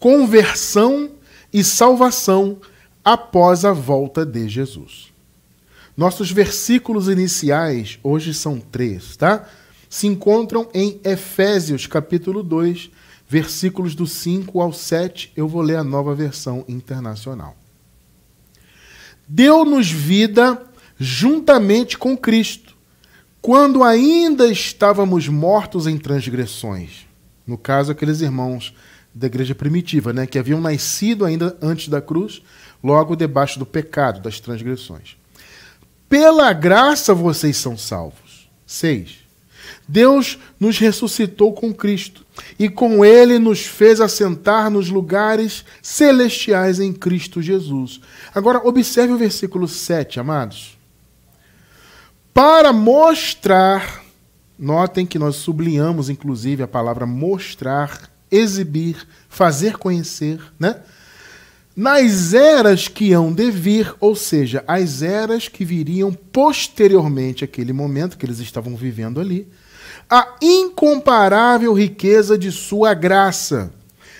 conversão e salvação após a volta de Jesus. Nossos versículos iniciais, hoje são 3, tá? Se encontram em Efésios, capítulo 2, versículos do 5 ao 7. Eu vou ler a Nova Versão Internacional. Deu-nos vida juntamente com Cristo, quando ainda estávamos mortos em transgressões. No caso, aqueles irmãos da igreja primitiva, né, que haviam nascido ainda antes da cruz, logo debaixo do pecado, das transgressões. Pela graça vocês são salvos. 6. Deus nos ressuscitou com Cristo e com Ele nos fez assentar nos lugares celestiais em Cristo Jesus. Agora, observe o versículo 7, amados. Para mostrar, notem que nós sublinhamos, inclusive, a palavra mostrar, exibir, fazer conhecer, né? Nas eras que hão de vir, ou seja, as eras que viriam posteriormente àquele momento que eles estavam vivendo ali, a incomparável riqueza de sua graça,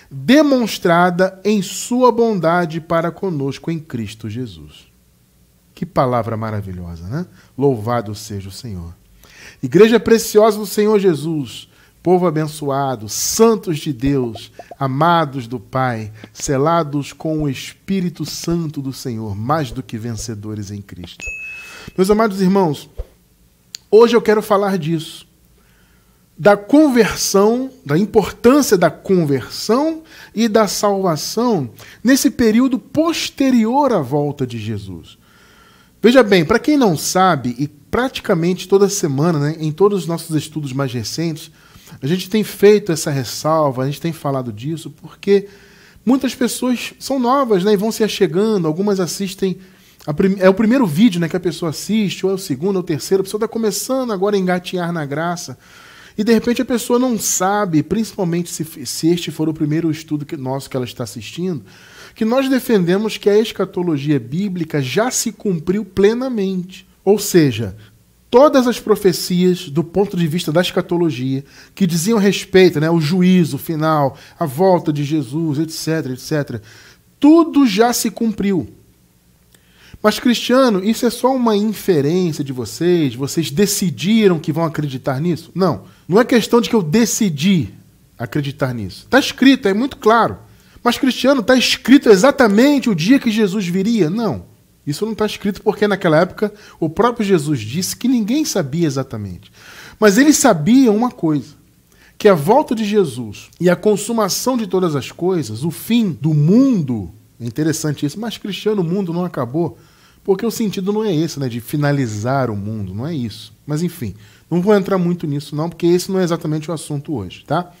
demonstrada em sua bondade para conosco em Cristo Jesus. Que palavra maravilhosa, né? Louvado seja o Senhor. Igreja preciosa do Senhor Jesus, povo abençoado, santos de Deus, amados do Pai, selados com o Espírito Santo do Senhor, mais do que vencedores em Cristo. Meus amados irmãos, hoje eu quero falar disso, da conversão, da importância da conversão e da salvação nesse período posterior à volta de Jesus. Veja bem, para quem não sabe, e praticamente toda semana, né, em todos os nossos estudos mais recentes, a gente tem feito essa ressalva, a gente tem falado disso, porque muitas pessoas são novas, né, e vão se achegando, algumas assistem, é o primeiro vídeo, né, que a pessoa assiste, ou é o segundo, ou o terceiro, a pessoa está começando agora a engatinhar na graça, e de repente a pessoa não sabe, principalmente se este for o primeiro estudo nosso que ela está assistindo, que nós defendemos que a escatologia bíblica já se cumpriu plenamente. Ou seja, todas as profecias do ponto de vista da escatologia que diziam respeito, né, ao juízo final, a volta de Jesus, etc, etc, tudo já se cumpriu. Mas, Cristiano, isso é só uma inferência de vocês? Vocês decidiram que vão acreditar nisso? Não. Não é questão de que eu decidi acreditar nisso. Está escrito, é muito claro. Mas, Cristiano, está escrito exatamente o dia que Jesus viria? Não. Isso não está escrito porque naquela época o próprio Jesus disse que ninguém sabia exatamente. Mas eles sabiam uma coisa, que a volta de Jesus e a consumação de todas as coisas, o fim do mundo, é interessante isso, mas, Cristiano, o mundo não acabou, porque o sentido não é esse, né, de finalizar o mundo, não é isso. Mas, enfim, não vou entrar muito nisso não, porque esse não é exatamente o assunto hoje, tá?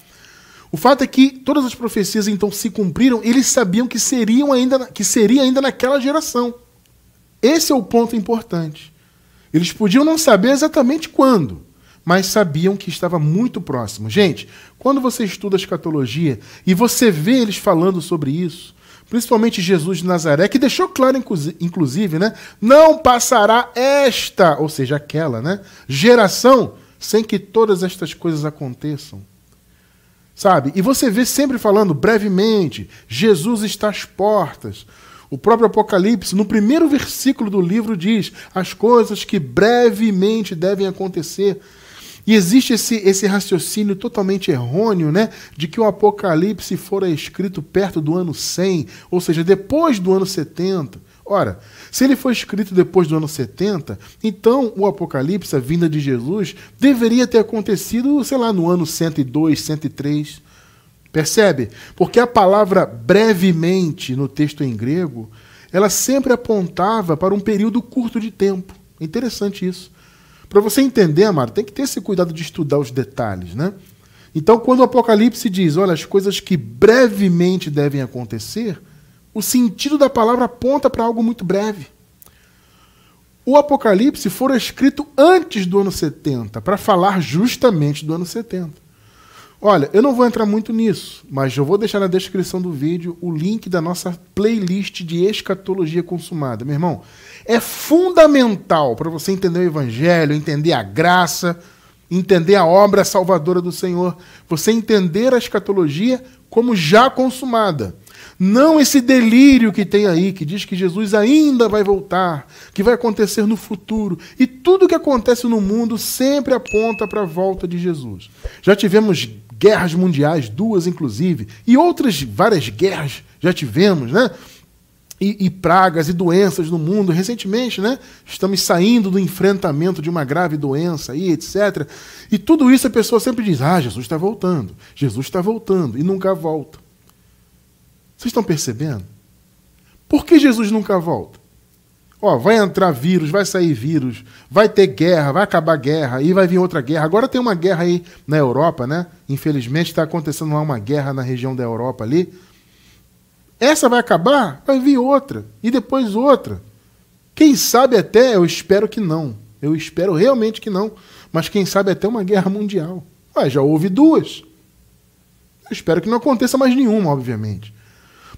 O fato é que todas as profecias então se cumpriram, eles sabiam que seria ainda naquela geração. Esse é o ponto importante. Eles podiam não saber exatamente quando, mas sabiam que estava muito próximo. Gente, quando você estuda a escatologia e você vê eles falando sobre isso, principalmente Jesus de Nazaré, que deixou claro, inclusive, né, não passará esta, ou seja, aquela, né, geração sem que todas estas coisas aconteçam. Sabe? E você vê sempre falando brevemente, Jesus está às portas. O próprio Apocalipse, no primeiro versículo do livro, diz as coisas que brevemente devem acontecer. E existe esse raciocínio totalmente errôneo, né, de que o Apocalipse fora escrito perto do ano 100, ou seja, depois do ano 70. Ora, se ele foi escrito depois do ano 70, então o Apocalipse, a vinda de Jesus, deveria ter acontecido, sei lá, no ano 102, 103. Percebe? Porque a palavra brevemente no texto em grego, ela sempre apontava para um período curto de tempo. É interessante isso. Para você entender, amado, tem que ter esse cuidado de estudar os detalhes, né? Então, quando o Apocalipse diz, olha, as coisas que brevemente devem acontecer, o sentido da palavra aponta para algo muito breve. O Apocalipse fora escrito antes do ano 70, para falar justamente do ano 70. Olha, eu não vou entrar muito nisso, mas eu vou deixar na descrição do vídeo o link da nossa playlist de escatologia consumada. Meu irmão, é fundamental para você entender o Evangelho, entender a graça, entender a obra salvadora do Senhor, você entender a escatologia como já consumada. Não esse delírio que tem aí, que diz que Jesus ainda vai voltar, que vai acontecer no futuro. E tudo que acontece no mundo sempre aponta para a volta de Jesus. Já tivemos guerras mundiais, 2 inclusive, e outras várias guerras já tivemos, né? E pragas e doenças no mundo. Recentemente, né, estamos saindo do enfrentamento de uma grave doença, aí, etc. E tudo isso a pessoa sempre diz, Jesus está voltando, e nunca volta. Vocês estão percebendo? Por que Jesus nunca volta? Vai entrar vírus, vai sair vírus, vai ter guerra, vai acabar a guerra, e vai vir outra guerra. Agora tem uma guerra aí na Europa, né? Infelizmente está acontecendo lá uma guerra na região da Europa ali. Essa vai acabar, vai vir outra, e depois outra. Quem sabe até, eu espero que não. Eu espero realmente que não. Mas quem sabe até uma guerra mundial. Já houve 2. Eu espero que não aconteça mais nenhuma, obviamente.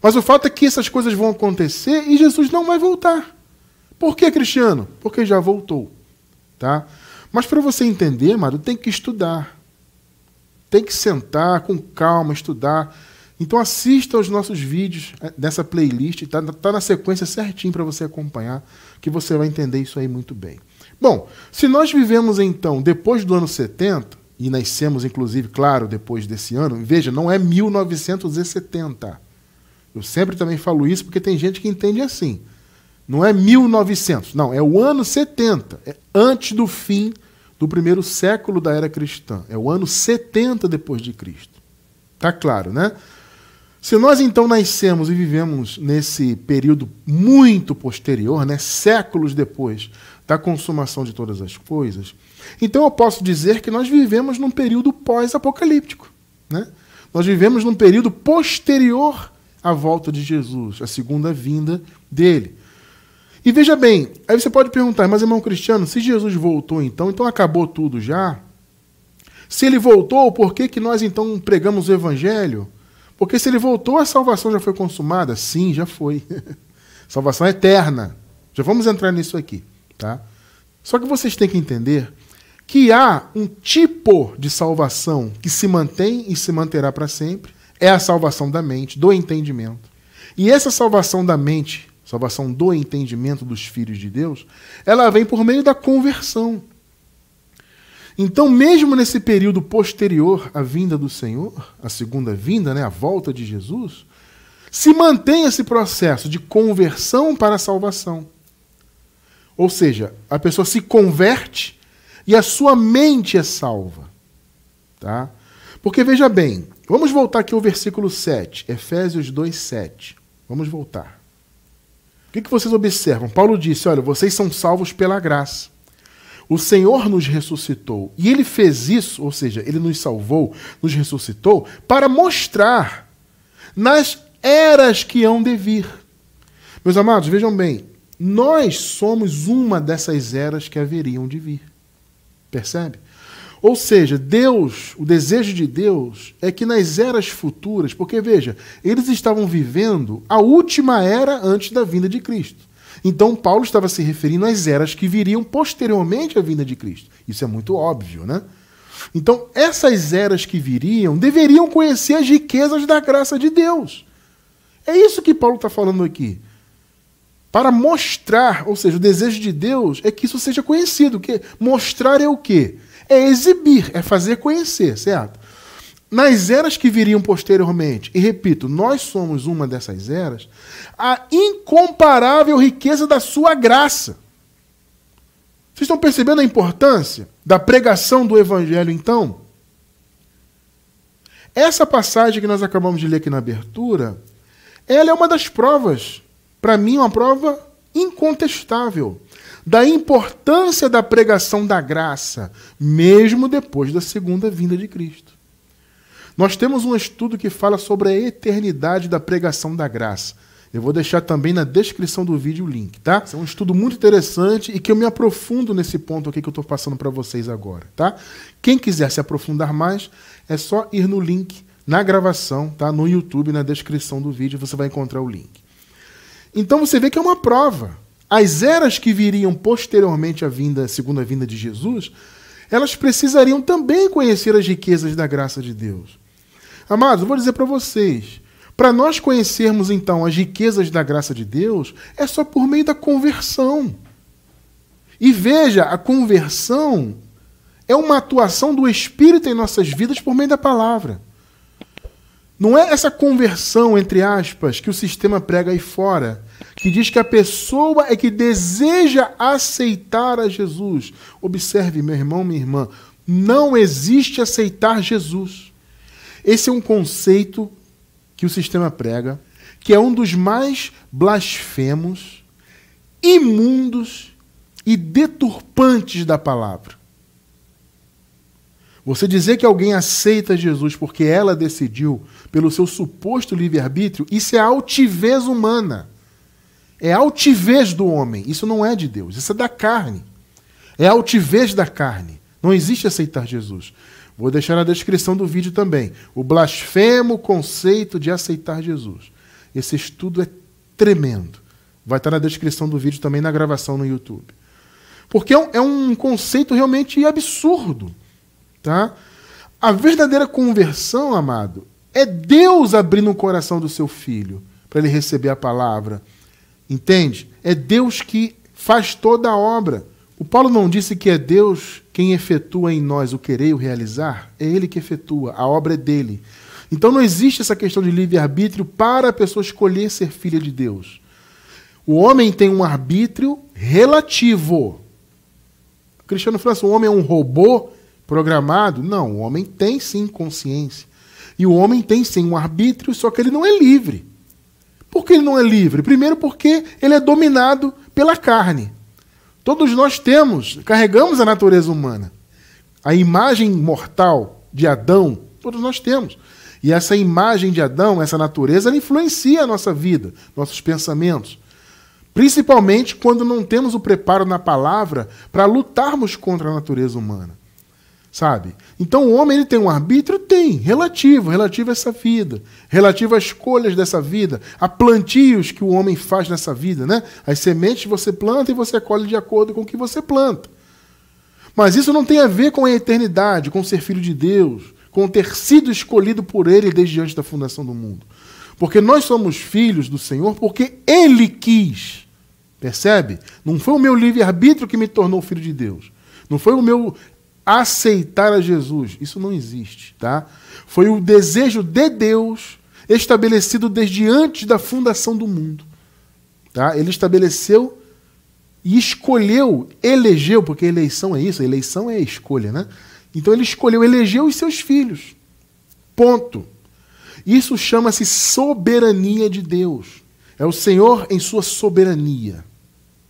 Mas o fato é que essas coisas vão acontecer e Jesus não vai voltar. Por que, Cristiano? Porque já voltou. Tá? Mas para você entender, amado, tem que estudar. Tem que sentar com calma, estudar. Então assista aos nossos vídeos dessa playlist, tá na sequência certinho para você acompanhar, que você vai entender isso aí muito bem. Bom, se nós vivemos então depois do ano 70, e nascemos inclusive, claro, depois desse ano, veja, não é 1970. Eu sempre também falo isso porque tem gente que entende assim. Não é 1900, não, é o ano 70, é antes do fim do primeiro século da era cristã, é o ano 70 depois de Cristo. Tá claro, né? Se nós então nascemos e vivemos nesse período muito posterior, né, séculos depois da consumação de todas as coisas, então eu posso dizer que nós vivemos num período pós-apocalíptico. Né? Nós vivemos num período posterior à volta de Jesus, à segunda vinda dele. E veja bem, aí você pode perguntar, mas irmão Cristiano, se Jesus voltou então acabou tudo já? Se ele voltou, por que nós então pregamos o evangelho? Porque se ele voltou, a salvação já foi consumada? Sim, já foi. Salvação eterna. Já vamos entrar nisso aqui. Tá? Só que vocês têm que entender que há um tipo de salvação que se mantém e se manterá para sempre. É a salvação da mente, do entendimento. E essa salvação da mente, salvação do entendimento dos filhos de Deus, ela vem por meio da conversão. Então, mesmo nesse período posterior à vinda do Senhor, a segunda vinda, né, a volta de Jesus, se mantém esse processo de conversão para a salvação. Ou seja, a pessoa se converte e a sua mente é salva. Tá? Porque, veja bem, vamos voltar aqui ao versículo 7, Efésios 2, 7. Vamos voltar. O que vocês observam? Paulo disse, olha, vocês são salvos pela graça. O Senhor nos ressuscitou. E ele fez isso, ou seja, ele nos salvou, nos ressuscitou, para mostrar nas eras que hão de vir. Meus amados, vejam bem, nós somos uma dessas eras que haveriam de vir. Percebe? Ou seja, Deus, o desejo de Deus é que nas eras futuras, porque veja, eles estavam vivendo a última era antes da vinda de Cristo. Então, Paulo estava se referindo às eras que viriam posteriormente à vinda de Cristo. Isso é muito óbvio, né? Então, essas eras que viriam deveriam conhecer as riquezas da graça de Deus. É isso que Paulo está falando aqui. Para mostrar, ou seja, o desejo de Deus é que isso seja conhecido. Que mostrar é o quê? É exibir, é fazer conhecer, certo? Nas eras que viriam posteriormente, e repito, nós somos uma dessas eras, a incomparável riqueza da sua graça. Vocês estão percebendo a importância da pregação do Evangelho, então? Essa passagem que nós acabamos de ler aqui na abertura, ela é uma das provas, para mim, uma prova incontestável, da importância da pregação da graça, mesmo depois da segunda vinda de Cristo. Nós temos um estudo que fala sobre a eternidade da pregação da graça. Eu vou deixar também na descrição do vídeo o link, tá? É um estudo muito interessante e que eu me aprofundo nesse ponto aqui que eu estou passando para vocês agora, tá? Quem quiser se aprofundar mais, é só ir no link, na gravação, tá? No YouTube, na descrição do vídeo, você vai encontrar o link. Então você vê que é uma prova. As eras que viriam posteriormente à segunda vinda de Jesus, elas precisariam também conhecer as riquezas da graça de Deus. Amados, eu vou dizer para vocês, para nós conhecermos então as riquezas da graça de Deus, é só por meio da conversão. E veja, a conversão é uma atuação do Espírito em nossas vidas por meio da palavra. Não é essa conversão, entre aspas, que o sistema prega aí fora, que diz que a pessoa é que deseja aceitar a Jesus. Observe, meu irmão, minha irmã, não existe aceitar Jesus. Esse é um conceito que o sistema prega, que é um dos mais blasfemos, imundos e deturpantes da palavra. Você dizer que alguém aceita Jesus porque ela decidiu pelo seu suposto livre-arbítrio, isso é altivez humana. É altivez do homem. Isso não é de Deus, isso é da carne. É altivez da carne. Não existe aceitar Jesus. Vou deixar na descrição do vídeo também o blasfemo conceito de aceitar Jesus. Esse estudo é tremendo. Vai estar na descrição do vídeo também, na gravação no YouTube. Porque é um conceito realmente absurdo. Tá? A verdadeira conversão, amado, é Deus abrindo o coração do seu filho para ele receber a palavra. Entende? É Deus que faz toda a obra. O Paulo não disse que é Deus quem efetua em nós o querer e o realizar? É Ele que efetua, a obra é dele. Então não existe essa questão de livre-arbítrio para a pessoa escolher ser filha de Deus. O homem tem um arbítrio relativo. O Cristiano falou assim, o homem é um robô programado? Não, o homem tem sim consciência. E o homem tem sim um arbítrio, só que ele não é livre. Por que ele não é livre? Primeiro porque ele é dominado pela carne. Todos nós carregamos a natureza humana. A imagem mortal de Adão, todos nós temos. E essa imagem de Adão, essa natureza, ela influencia a nossa vida, nossos pensamentos. Principalmente quando não temos o preparo na palavra para lutarmos contra a natureza humana. Sabe? Então o homem ele tem um arbítrio? Tem, relativo a essa vida, relativo às escolhas dessa vida, a plantios que o homem faz nessa vida, né? As sementes você planta e você colhe de acordo com o que você planta. Mas isso não tem a ver com a eternidade, com ser filho de Deus, com ter sido escolhido por Ele desde antes da fundação do mundo. Porque nós somos filhos do Senhor porque Ele quis. Percebe? Não foi o meu livre-arbítrio que me tornou filho de Deus. Não foi o meu aceitar a Jesus. Isso não existe, tá? Foi o desejo de Deus estabelecido desde antes da fundação do mundo. Tá? Ele estabeleceu e escolheu, elegeu, porque eleição é isso, eleição é escolha, né? Então ele escolheu, elegeu os seus filhos. Ponto. Isso chama-se soberania de Deus. É o Senhor em sua soberania.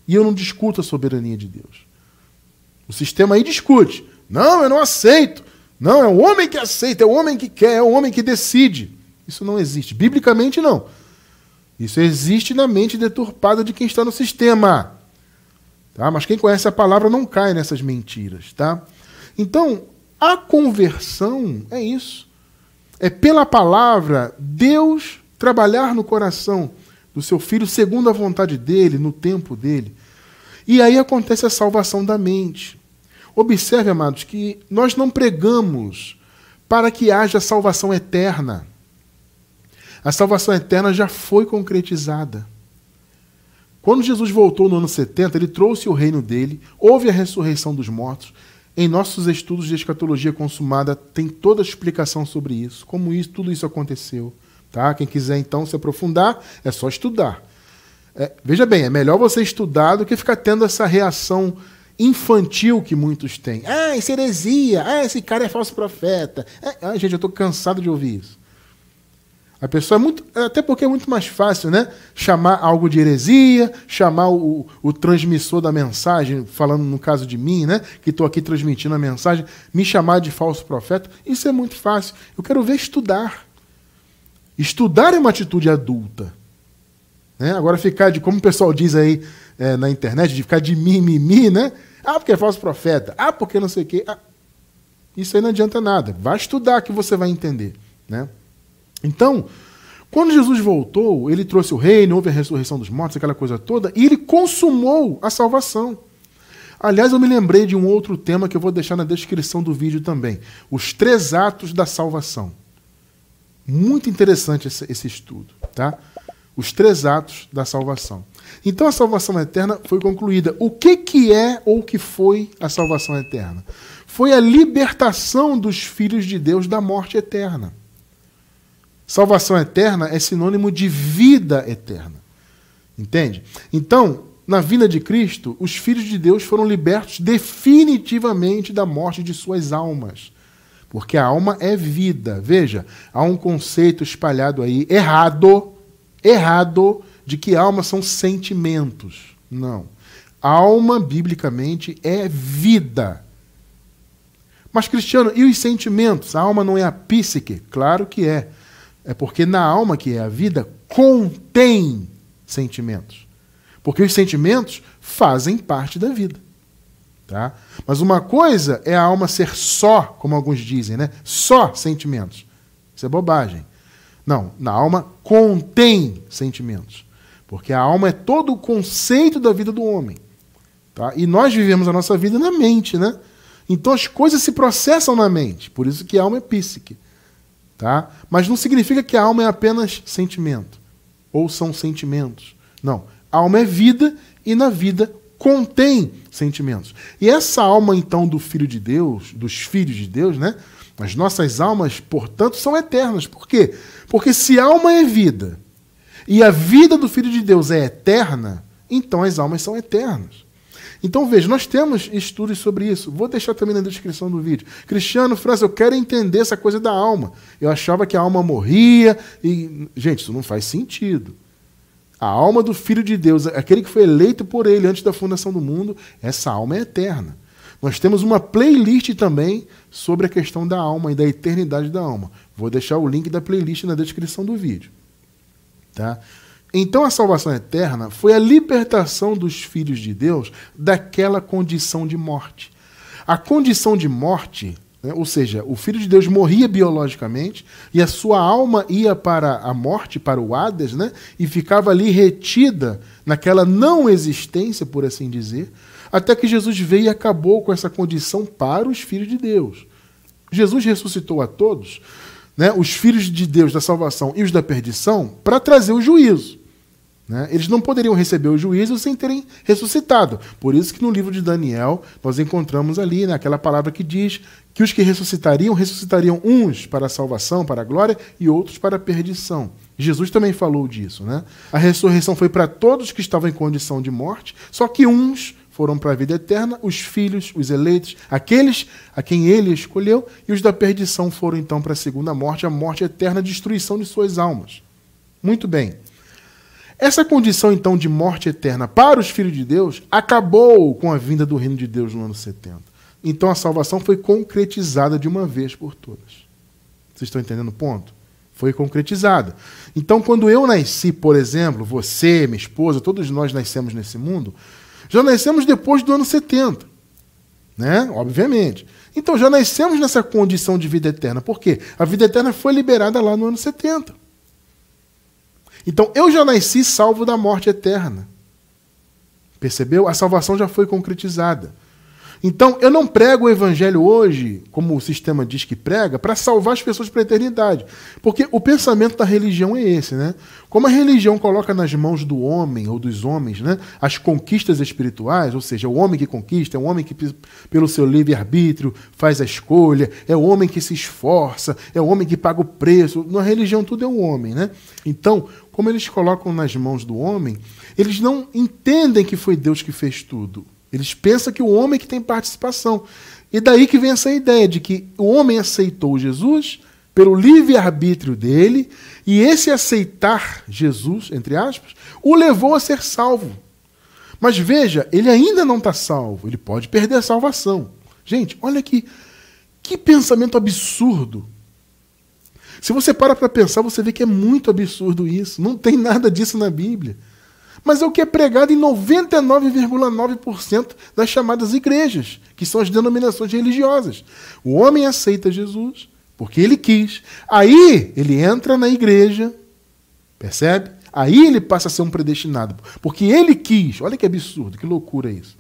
E eu não discuto a soberania de Deus. O sistema aí discute. Não, eu não aceito. Não, é o homem que aceita, é o homem que quer, é o homem que decide. Isso não existe. Biblicamente, não. Isso existe na mente deturpada de quem está no sistema. Tá? Mas quem conhece a palavra não cai nessas mentiras. Tá? Então, a conversão é isso. É pela palavra Deus trabalhar no coração do seu filho segundo a vontade dele, no tempo dele. E aí acontece a salvação da mente. Observe, amados, que nós não pregamos para que haja salvação eterna. A salvação eterna já foi concretizada. Quando Jesus voltou no ano 70, ele trouxe o reino dele, houve a ressurreição dos mortos. Em nossos estudos de escatologia consumada tem toda a explicação sobre isso, como tudo isso aconteceu. Tá? Quem quiser então se aprofundar, é só estudar. Veja bem, é melhor você estudar do que ficar tendo essa reação infantil que muitos têm. Isso é heresia. Esse cara é falso profeta. Gente, eu estou cansado de ouvir isso. A pessoa até porque é muito mais fácil, né? Chamar algo de heresia, chamar o transmissor da mensagem, falando no caso de mim, né? Que estou aqui transmitindo a mensagem, me chamar de falso profeta. Isso é muito fácil. Eu quero ver estudar. Estudar é uma atitude adulta. Né? Agora ficar como o pessoal diz aí na internet, de ficar de mimimi, né? Porque é falso profeta. Porque não sei o quê. Isso aí não adianta nada. Vai estudar que você vai entender. Né? Então, quando Jesus voltou, ele trouxe o reino, houve a ressurreição dos mortos, aquela coisa toda, e ele consumou a salvação. Aliás, eu me lembrei de um outro tema que eu vou deixar na descrição do vídeo também. Os 3 atos da salvação. Muito interessante esse estudo, tá? Os 3 atos da salvação. Então a salvação eterna foi concluída. O que é ou o que foi a salvação eterna? Foi a libertação dos filhos de Deus da morte eterna. Salvação eterna é sinônimo de vida eterna. Entende? Então, na vinda de Cristo, os filhos de Deus foram libertos definitivamente da morte de suas almas. Porque a alma é vida. Veja, há um conceito espalhado aí, errado, de que alma são sentimentos. Não. Alma, biblicamente, é vida. Mas, Cristiano, e os sentimentos? A alma não é a psique? Claro que é. É porque na alma, que é a vida, contém sentimentos. Porque os sentimentos fazem parte da vida. Tá? Mas uma coisa é a alma ser só, como alguns dizem, né? Só sentimentos. Isso é bobagem. Não, na alma contém sentimentos. Porque a alma é todo o conceito da vida do homem. Tá? E nós vivemos a nossa vida na mente, né? Então as coisas se processam na mente. Por isso que a alma é psíquica. Tá? Mas não significa que a alma é apenas sentimento. Ou são sentimentos. Não. A alma é vida e na vida contém sentimentos. E essa alma, então, do Filho de Deus, dos filhos de Deus, né? As nossas almas, portanto, são eternas. Por quê? Porque se a alma é vida e a vida do Filho de Deus é eterna, então as almas são eternas. Então, veja, nós temos estudos sobre isso. Vou deixar também na descrição do vídeo. Cristiano França, eu quero entender essa coisa da alma. Eu achava que a alma morria e... Gente, isso não faz sentido. A alma do Filho de Deus, aquele que foi eleito por ele antes da fundação do mundo, essa alma é eterna. Nós temos uma playlist também sobre a questão da alma e da eternidade da alma. Vou deixar o link da playlist na descrição do vídeo. Tá? Então a salvação eterna foi a libertação dos filhos de Deus daquela condição de morte. A condição de morte, né, ou seja, o Filho de Deus morria biologicamente e a sua alma ia para a morte, para o Hades, né, e ficava ali retida naquela não existência, por assim dizer, até que Jesus veio e acabou com essa condição para os filhos de Deus. Jesus ressuscitou a todos, né, os filhos de Deus da salvação e os da perdição, para trazer o juízo. Né? Eles não poderiam receber o juízo sem terem ressuscitado. Por isso que no livro de Daniel nós encontramos ali, né, aquela palavra que diz que os que ressuscitariam, ressuscitariam uns para a salvação, para a glória, e outros para a perdição. Jesus também falou disso. Né? A ressurreição foi para todos que estavam em condição de morte, só que uns foram para a vida eterna, os filhos, os eleitos, aqueles a quem ele escolheu, e os da perdição foram então para a segunda morte, a morte eterna, a destruição de suas almas. Muito bem. Essa condição então de morte eterna para os filhos de Deus acabou com a vinda do reino de Deus no ano 70. Então a salvação foi concretizada de uma vez por todas. Vocês estão entendendo o ponto? Foi concretizada. Então quando eu nasci, por exemplo, você, minha esposa, todos nós nascemos nesse mundo, já nascemos depois do ano 70, né? Obviamente. Então já nascemos nessa condição de vida eterna. Por quê? A vida eterna foi liberada lá no ano 70. Então eu já nasci salvo da morte eterna. Percebeu? A salvação já foi concretizada. Então eu não prego o evangelho hoje, como o sistema diz que prega, para salvar as pessoas para a eternidade. Porque o pensamento da religião é esse, né? Como a religião coloca nas mãos do homem, ou dos homens, né, as conquistas espirituais, ou seja, o homem que conquista, é o homem que, pelo seu livre-arbítrio, faz a escolha, é o homem que se esforça, é o homem que paga o preço. Na religião tudo é o homem, né? Então, como eles colocam nas mãos do homem, eles não entendem que foi Deus que fez tudo. Eles pensam que o homem é que tem participação. E daí que vem essa ideia de que o homem aceitou Jesus pelo livre-arbítrio dele, e esse aceitar Jesus, entre aspas, o levou a ser salvo. Mas veja, ele ainda não está salvo, ele pode perder a salvação. Gente, olha aqui, que pensamento absurdo. Se você para pensar, você vê que é muito absurdo isso. Não tem nada disso na Bíblia. Mas é o que é pregado em 99,9% das chamadas igrejas, que são as denominações religiosas. O homem aceita Jesus porque ele quis. Aí ele entra na igreja, percebe? Aí ele passa a ser um predestinado, porque ele quis. Olha que absurdo, que loucura isso.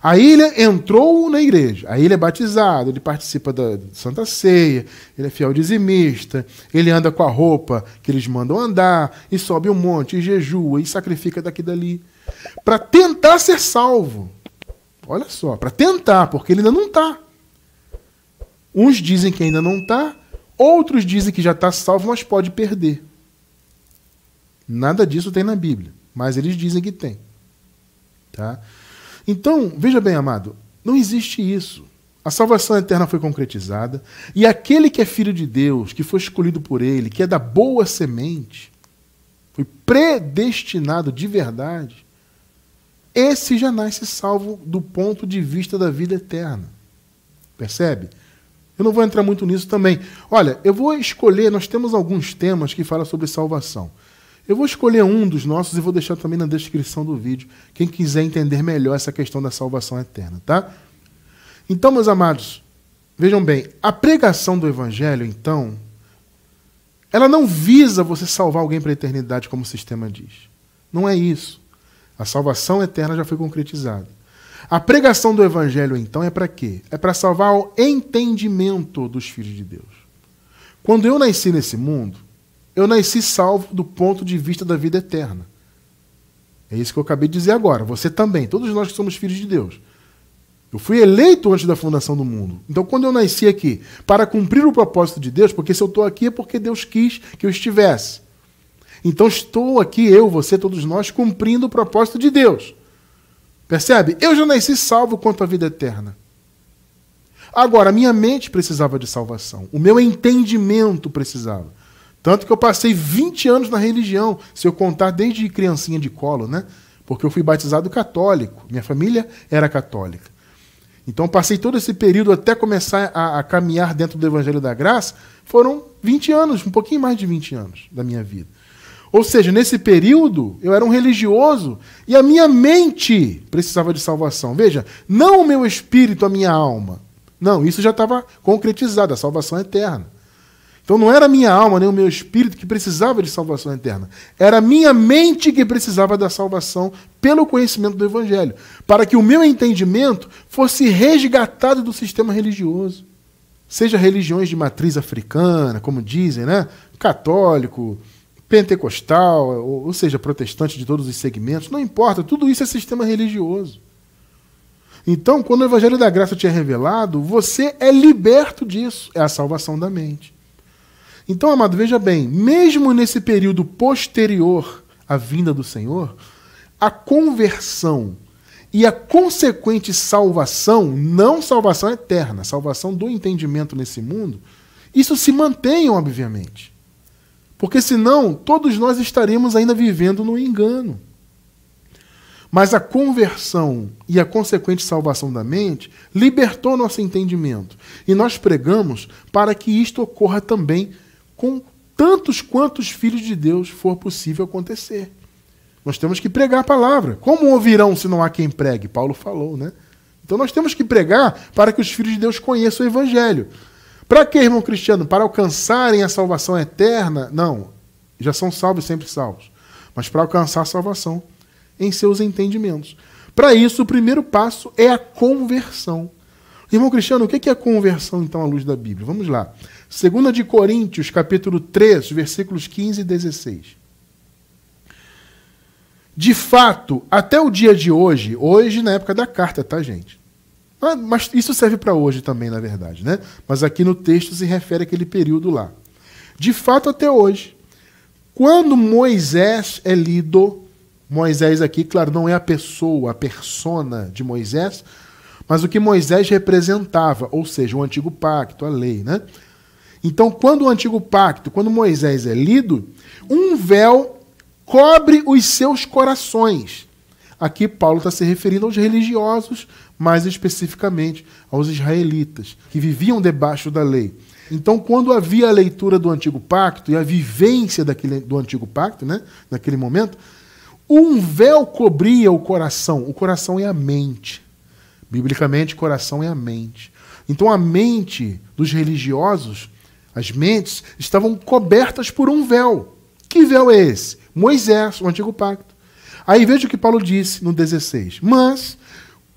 Aí ele entrou na igreja, aí ele é batizado, ele participa da Santa Ceia, ele é fiel dizimista, ele anda com a roupa que eles mandam andar, e sobe um monte, e jejua, e sacrifica daqui e dali, para tentar ser salvo. Olha só, para tentar, porque ele ainda não está. Uns dizem que ainda não está, outros dizem que já está salvo, mas pode perder. Nada disso tem na Bíblia, mas eles dizem que tem. Tá? Então, veja bem, amado, não existe isso. A salvação eterna foi concretizada, e aquele que é filho de Deus, que foi escolhido por ele, que é da boa semente, foi predestinado de verdade, esse já nasce salvo do ponto de vista da vida eterna. Percebe? Eu não vou entrar muito nisso também. Olha, eu vou escolher, nós temos alguns temas que falam sobre salvação. Eu vou escolher um dos nossos e vou deixar também na descrição do vídeo, quem quiser entender melhor essa questão da salvação eterna, tá? Então, meus amados, vejam bem, a pregação do Evangelho, então, ela não visa você salvar alguém para a eternidade, como o sistema diz. Não é isso. A salvação eterna já foi concretizada. A pregação do Evangelho, então, é para quê? É para salvar o entendimento dos filhos de Deus. Quando eu nasci nesse mundo, eu nasci salvo do ponto de vista da vida eterna. É isso que eu acabei de dizer agora. Você também, todos nós que somos filhos de Deus. Eu fui eleito antes da fundação do mundo. Então, quando eu nasci aqui, para cumprir o propósito de Deus, porque se eu estou aqui é porque Deus quis que eu estivesse. Então, estou aqui, eu, você, todos nós, cumprindo o propósito de Deus. Percebe? Eu já nasci salvo quanto à vida eterna. Agora, a minha mente precisava de salvação. O meu entendimento precisava. Tanto que eu passei 20 anos na religião, se eu contar desde criancinha de colo, né? Porque eu fui batizado católico. Minha família era católica. Então, eu passei todo esse período até começar a caminhar dentro do Evangelho da Graça. Foram 20 anos, um pouquinho mais de 20 anos da minha vida. Ou seja, nesse período, eu era um religioso e a minha mente precisava de salvação. Veja, não o meu espírito, a minha alma. Não, isso já estava concretizado, a salvação eterna. Então não era a minha alma, nem o meu espírito que precisava de salvação eterna. Era a minha mente que precisava da salvação pelo conhecimento do Evangelho. Para que o meu entendimento fosse resgatado do sistema religioso. Seja religiões de matriz africana, como dizem, né? Católico, pentecostal, ou seja, protestante de todos os segmentos, não importa, tudo isso é sistema religioso. Então, quando o Evangelho da Graça te é revelado, você é liberto disso, é a salvação da mente. Então, amado, veja bem, mesmo nesse período posterior à vinda do Senhor, a conversão e a consequente salvação, não salvação eterna, salvação do entendimento nesse mundo, isso se mantém, obviamente. Porque senão, todos nós estaríamos ainda vivendo no engano. Mas a conversão e a consequente salvação da mente libertou nosso entendimento. E nós pregamos para que isto ocorra também com tantos quantos filhos de Deus for possível acontecer. Nós temos que pregar a palavra. Como ouvirão se não há quem pregue? Paulo falou, né? Então nós temos que pregar para que os filhos de Deus conheçam o Evangelho. Para quê, irmão Cristiano? Para alcançarem a salvação eterna? Não, já são salvos, sempre salvos. Mas para alcançar a salvação em seus entendimentos. Para isso, o primeiro passo é a conversão. Irmão Cristiano, o que é a conversão, então, à luz da Bíblia? Vamos lá. 2 de Coríntios, capítulo 3, versículos 15 e 16. De fato, até o dia de hoje na época da carta, tá, gente? Mas isso serve para hoje também, na verdade, né? Mas aqui no texto se refere àquele período lá. De fato, até hoje, quando Moisés é lido, Moisés aqui, claro, não é a pessoa, a persona de Moisés, mas o que Moisés representava, ou seja, o antigo pacto, a lei, né? Então, quando o antigo pacto, quando Moisés é lido, um véu cobre os seus corações. Aqui Paulo está se referindo aos religiosos, mais especificamente aos israelitas, que viviam debaixo da lei. Então, quando havia a leitura do Antigo Pacto e a vivência do Antigo Pacto, né, naquele momento, um véu cobria o coração. O coração é a mente. Biblicamente, coração é a mente. Então, a mente dos religiosos, as mentes, estavam cobertas por um véu. Que véu é esse? Moisés, o Antigo Pacto. Aí veja o que Paulo disse no 16. Mas,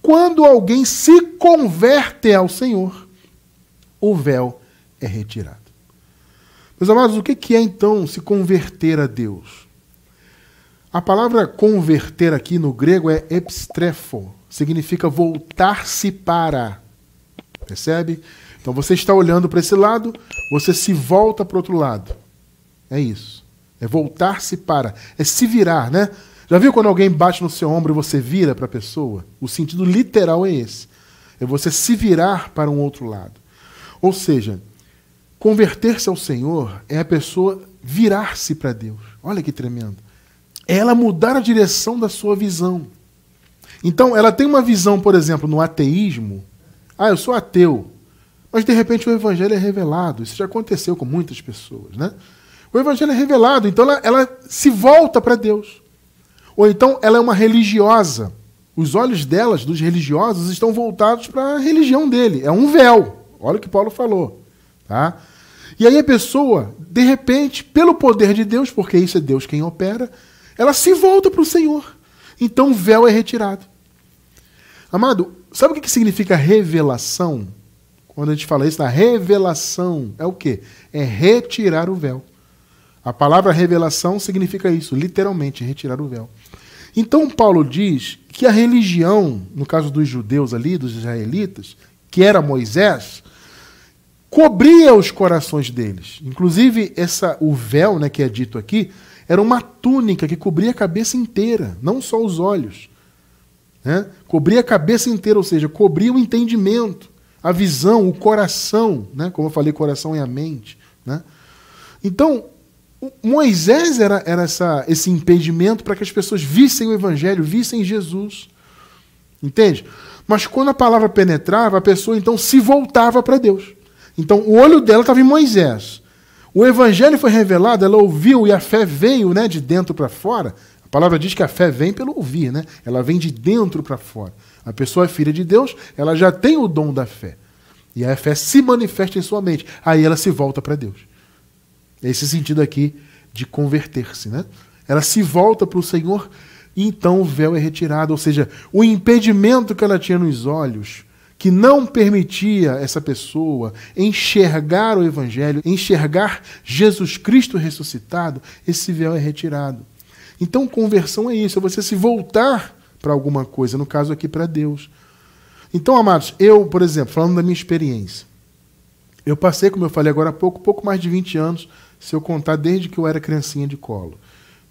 quando alguém se converte ao Senhor, o véu é retirado. Meus amados, o que é então se converter a Deus? A palavra converter aqui no grego é epstrefo, significa voltar-se para. Percebe? Então você está olhando para esse lado, você se volta para o outro lado. É isso. É voltar-se para. É se virar, né? Já viu quando alguém bate no seu ombro e você vira para a pessoa? O sentido literal é esse. É você se virar para um outro lado. Ou seja, converter-se ao Senhor é a pessoa virar-se para Deus. Olha que tremendo. É ela mudar a direção da sua visão. Então, ela tem uma visão, por exemplo, no ateísmo. Ah, eu sou ateu. Mas, de repente, o Evangelho é revelado. Isso já aconteceu com muitas pessoas, né? O Evangelho é revelado, então ela se volta para Deus. Ou então, ela é uma religiosa. Os olhos delas, dos religiosos, estão voltados para a religião dele. É um véu. Olha o que Paulo falou. Tá? E aí a pessoa, de repente, pelo poder de Deus, porque isso é Deus quem opera, ela se volta para o Senhor. Então o véu é retirado. Amado, sabe o que significa revelação? Quando a gente fala isso, a revelação é o quê? É retirar o véu. A palavra revelação significa isso, literalmente, retirar o véu. Então Paulo diz que a religião, no caso dos judeus ali, dos israelitas, que era Moisés, cobria os corações deles. Inclusive, o véu, né, que é dito aqui, era uma túnica que cobria a cabeça inteira, não só os olhos. Né? Cobria a cabeça inteira, ou seja, cobria o entendimento, a visão, o coração, né? Como eu falei, coração é a mente. Né? Então, Moisés era esse impedimento para que as pessoas vissem o Evangelho, vissem Jesus. Entende? Mas quando a palavra penetrava, a pessoa então se voltava para Deus. Então o olho dela estava em Moisés. O Evangelho foi revelado, ela ouviu e a fé veio, né, de dentro para fora. A palavra diz que a fé vem pelo ouvir, né? Ela vem de dentro para fora. A pessoa é filha de Deus, ela já tem o dom da fé. E a fé se manifesta em sua mente. Aí ela se volta para Deus. Esse sentido aqui de converter-se, né? Ela se volta para o Senhor e então o véu é retirado. Ou seja, o impedimento que ela tinha nos olhos, que não permitia essa pessoa enxergar o Evangelho, enxergar Jesus Cristo ressuscitado, esse véu é retirado. Então, conversão é isso, é você se voltar para alguma coisa, no caso aqui para Deus. Então, amados, eu, por exemplo, falando da minha experiência, eu passei, como eu falei agora há pouco mais de 20 anos, se eu contar desde que eu era criancinha de colo.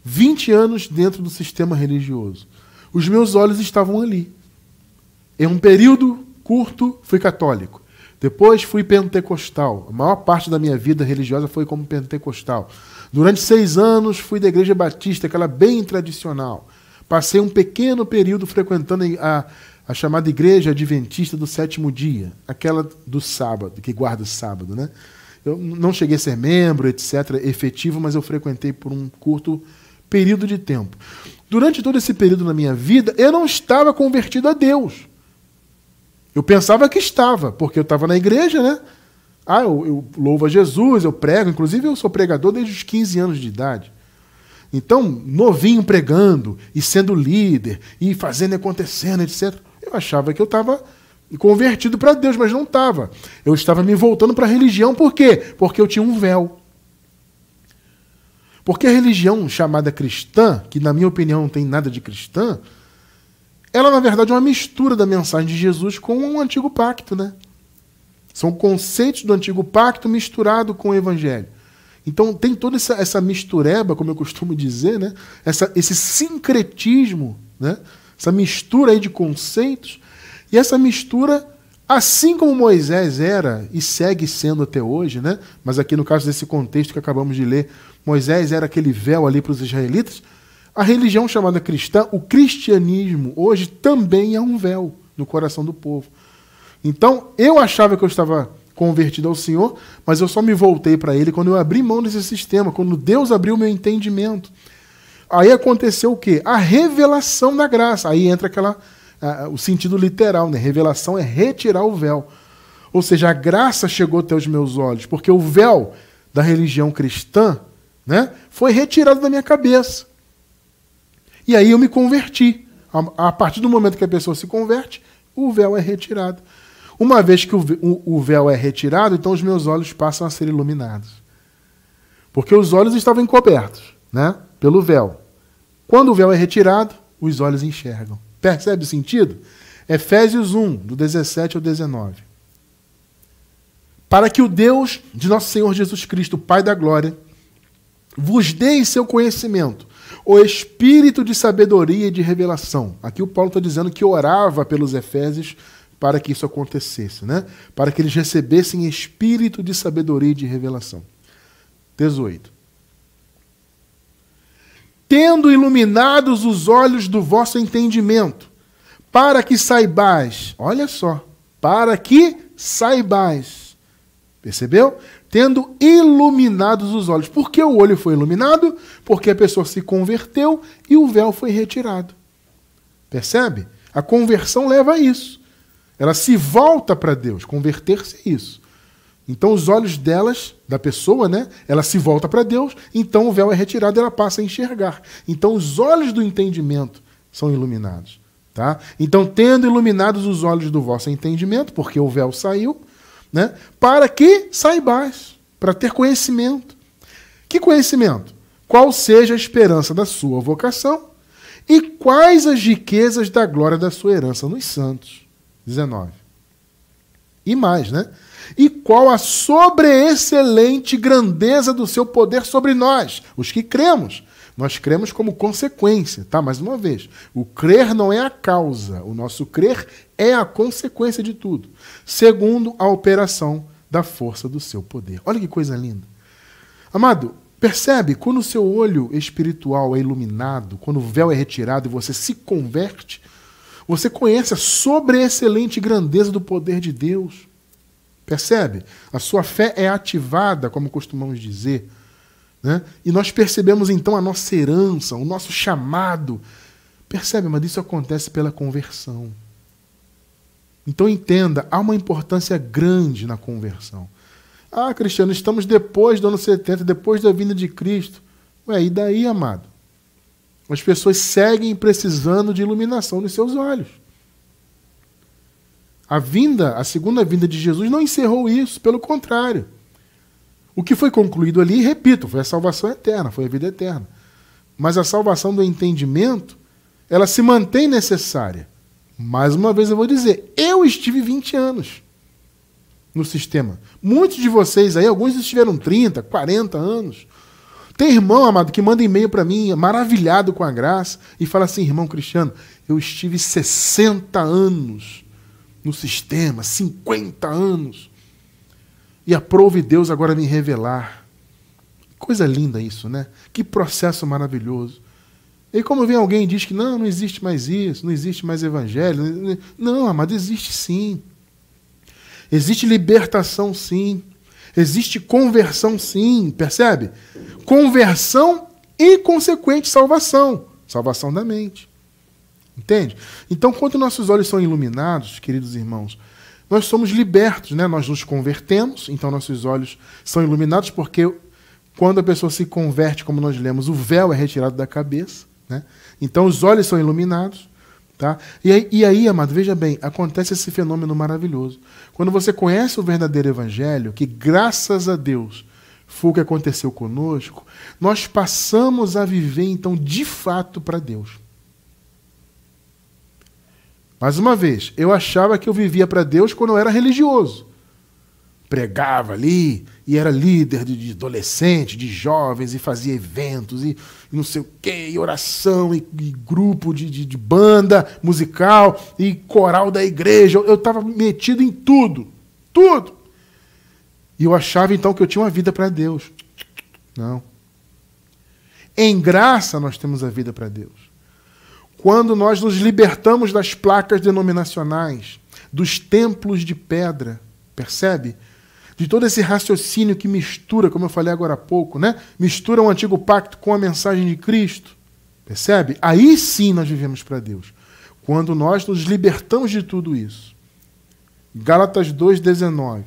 20 anos dentro do sistema religioso. Os meus olhos estavam ali. Em um período curto, fui católico. Depois fui pentecostal. A maior parte da minha vida religiosa foi como pentecostal. Durante 6 anos fui da igreja batista, aquela bem tradicional. Passei um pequeno período frequentando a chamada igreja adventista do 7º dia, aquela do sábado, que guarda o sábado, né? Eu não cheguei a ser membro, etc., efetivo, mas eu frequentei por um curto período de tempo. Durante todo esse período na minha vida, eu não estava convertido a Deus. Eu pensava que estava, porque eu estava na igreja, né? Ah, eu louvo a Jesus, eu prego. Inclusive, eu sou pregador desde os 15 anos de idade. Então, novinho pregando, e sendo líder, e fazendo e acontecendo, etc. Eu achava que eu estava convertido para Deus, mas não estava. Eu estava me voltando para a religião. Por quê? Porque eu tinha um véu. Porque a religião chamada cristã, que na minha opinião não tem nada de cristã, ela, na verdade, é uma mistura da mensagem de Jesus com o Antigo Pacto, né? São conceitos do Antigo Pacto misturado com o Evangelho. Então, tem toda essa mistureba, como eu costumo dizer, né? Esse sincretismo, né? Essa mistura aí de conceitos. E essa mistura, assim como Moisés era e segue sendo até hoje, né? Mas aqui no caso desse contexto que acabamos de ler, Moisés era aquele véu ali para os israelitas. A religião chamada cristã, o cristianismo, hoje também é um véu no coração do povo. Então, eu achava que eu estava convertido ao Senhor, mas eu só me voltei para Ele quando eu abri mão desse sistema, quando Deus abriu o meu entendimento. Aí aconteceu o quê? A revelação da graça. Aí entra o sentido literal, né? Revelação é retirar o véu. Ou seja, a graça chegou até os meus olhos, porque o véu da religião cristã, né, foi retirado da minha cabeça. E aí eu me converti. A partir do momento que a pessoa se converte, o véu é retirado. Uma vez que o véu é retirado, então os meus olhos passam a ser iluminados. Porque os olhos estavam encobertos, né, pelo véu. Quando o véu é retirado, os olhos enxergam. Percebe o sentido? Efésios 1, do 17 ao 19. Para que o Deus de nosso Senhor Jesus Cristo, Pai da glória, vos dê em seu conhecimento o espírito de sabedoria e de revelação. Aqui o Paulo está dizendo que orava pelos Efésios para que isso acontecesse, né? Para que eles recebessem espírito de sabedoria e de revelação. 18. Tendo iluminados os olhos do vosso entendimento, para que saibais, olha só, para que saibais, percebeu? Tendo iluminados os olhos. Por que o olho foi iluminado? Porque a pessoa se converteu e o véu foi retirado. Percebe? A conversão leva a isso. Ela se volta para Deus. Converter-se é isso. Então os olhos delas, da pessoa, né? Ela se volta para Deus, então o véu é retirado e ela passa a enxergar. Então os olhos do entendimento são iluminados. Tá? Então, tendo iluminados os olhos do vosso entendimento, porque o véu saiu, né? Para que saibais, para ter conhecimento. Que conhecimento? Qual seja a esperança da sua vocação e quais as riquezas da glória da sua herança nos santos. 19. E mais, né? E qual a sobreexcelente grandeza do seu poder sobre nós, os que cremos. Nós cremos como consequência, tá? Mais uma vez, o crer não é a causa, o nosso crer é a consequência de tudo, segundo a operação da força do seu poder. Olha que coisa linda. Amado, percebe? Quando o seu olho espiritual é iluminado, quando o véu é retirado e você se converte, você conhece a sobreexcelente grandeza do poder de Deus. Percebe? A sua fé é ativada, como costumamos dizer. Né? E nós percebemos então a nossa herança, o nosso chamado. Percebe, mas isso acontece pela conversão. Então entenda, há uma importância grande na conversão. Ah, Cristiano, estamos depois do ano 70, depois da vinda de Cristo. Ué, e daí, amado? As pessoas seguem precisando de iluminação nos seus olhos. A segunda vinda de Jesus não encerrou isso, pelo contrário. O que foi concluído ali, repito, foi a salvação eterna, foi a vida eterna. Mas a salvação do entendimento, ela se mantém necessária. Mais uma vez eu vou dizer, eu estive 20 anos no sistema. Muitos de vocês aí, alguns estiveram 30, 40 anos. Tem irmão, amado, que manda e-mail para mim, maravilhado com a graça, e fala assim, irmão Cristiano, eu estive 60 anos no sistema, 50 anos. E aprove Deus agora me revelar. Coisa linda isso, né? Que processo maravilhoso. E como vem alguém e diz que não existe mais isso, não existe mais evangelho. Não, amado, existe sim. Existe libertação sim. Existe conversão sim, percebe? Conversão e consequente salvação. Salvação da mente. Entende? Então, quando nossos olhos são iluminados, queridos irmãos, nós somos libertos, né? Nós nos convertemos, então nossos olhos são iluminados, porque quando a pessoa se converte, como nós lemos, o véu é retirado da cabeça, né? Então os olhos são iluminados. Tá? E aí, amado, veja bem, acontece esse fenômeno maravilhoso. Quando você conhece o verdadeiro evangelho, que graças a Deus foi o que aconteceu conosco, nós passamos a viver, então, de fato para Deus. Mais uma vez, eu achava que eu vivia para Deus quando eu era religioso. Pregava ali, e era líder de adolescentes, de jovens, e fazia eventos, e não sei o quê, e oração, e grupo de banda musical, e coral da igreja. Eu estava metido em tudo, tudo. E eu achava então que eu tinha uma vida para Deus. Não. Em graça nós temos a vida para Deus. Quando nós nos libertamos das placas denominacionais, dos templos de pedra, percebe? De todo esse raciocínio que mistura, como eu falei agora há pouco, né? Mistura o antigo pacto com a mensagem de Cristo. Percebe? Aí sim nós vivemos para Deus. Quando nós nos libertamos de tudo isso. Gálatas 2,19.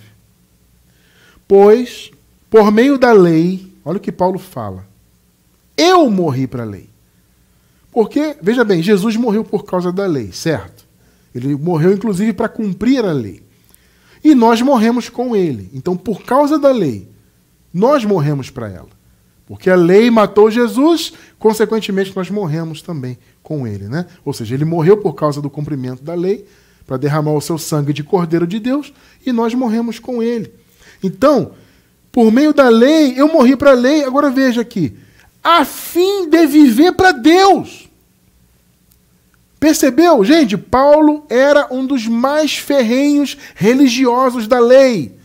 Pois, por meio da lei, olha o que Paulo fala. Eu morri para a lei. Porque, veja bem, Jesus morreu por causa da lei, certo? Ele morreu, inclusive, para cumprir a lei. E nós morremos com ele. Então, por causa da lei, nós morremos para ela. Porque a lei matou Jesus, consequentemente, nós morremos também com ele, né? Ou seja, ele morreu por causa do cumprimento da lei, para derramar o seu sangue de Cordeiro de Deus, e nós morremos com ele. Então, por meio da lei, eu morri para a lei, agora veja aqui, a fim de viver para Deus. Percebeu? Gente, Paulo era um dos mais ferrenhos religiosos da lei.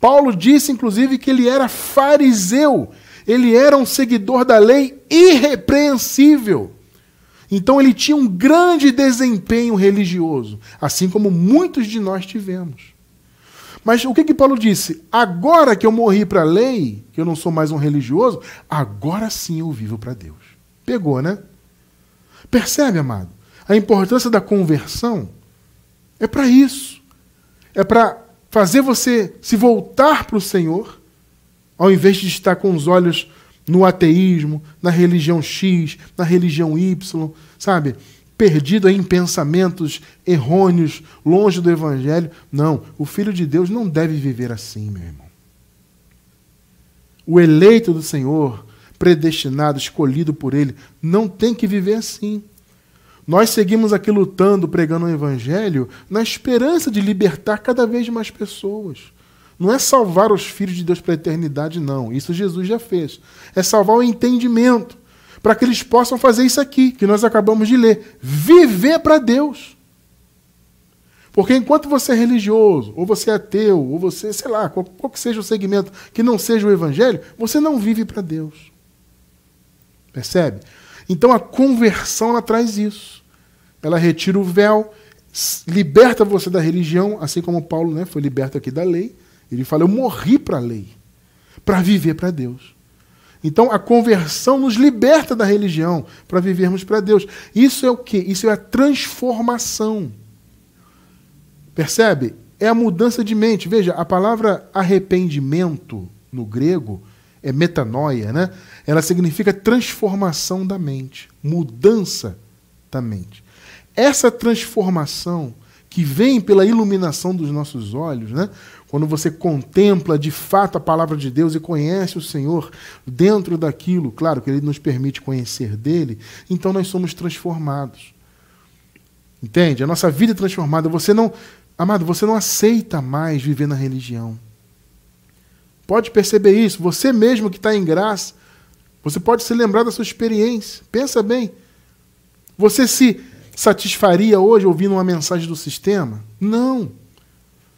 Paulo disse, inclusive, que ele era fariseu. Ele era um seguidor da lei irrepreensível. Então ele tinha um grande desempenho religioso, assim como muitos de nós tivemos. Mas o que Paulo disse? Agora que eu morri para a lei, que eu não sou mais um religioso, agora sim eu vivo para Deus. Pegou, né? Percebe, amado? A importância da conversão é para isso. É para fazer você se voltar para o Senhor, ao invés de estar com os olhos no ateísmo, na religião X, na religião Y, sabe? Perdido aí em pensamentos errôneos, longe do Evangelho. Não, o Filho de Deus não deve viver assim, meu irmão. O eleito do Senhor, predestinado, escolhido por Ele, não tem que viver assim. Nós seguimos aqui lutando, pregando o Evangelho, na esperança de libertar cada vez mais pessoas. Não é salvar os filhos de Deus para a eternidade, não. Isso Jesus já fez. É salvar o entendimento, para que eles possam fazer isso aqui, que nós acabamos de ler. Viver para Deus. Porque enquanto você é religioso, ou você é ateu, ou você, sei lá, qual que seja o segmento que não seja o Evangelho, você não vive para Deus. Percebe? Então a conversão, ela traz isso. Ela retira o véu, liberta você da religião, assim como Paulo, né, foi liberto aqui da lei. Ele fala, eu morri para a lei, para viver para Deus. Então a conversão nos liberta da religião, para vivermos para Deus. Isso é o quê? Isso é a transformação. Percebe? É a mudança de mente. Veja, a palavra arrependimento, no grego, é metanoia, né? Ela significa transformação da mente, mudança da mente. Essa transformação que vem pela iluminação dos nossos olhos, né? Quando você contempla de fato a palavra de Deus e conhece o Senhor dentro daquilo, claro que Ele nos permite conhecer dele, então nós somos transformados. Entende? A nossa vida é transformada. Você não, amado, você não aceita mais viver na religião. Pode perceber isso. Você mesmo que está em graça, você pode se lembrar da sua experiência. Pensa bem. Você se satisfaria hoje ouvindo uma mensagem do sistema? Não.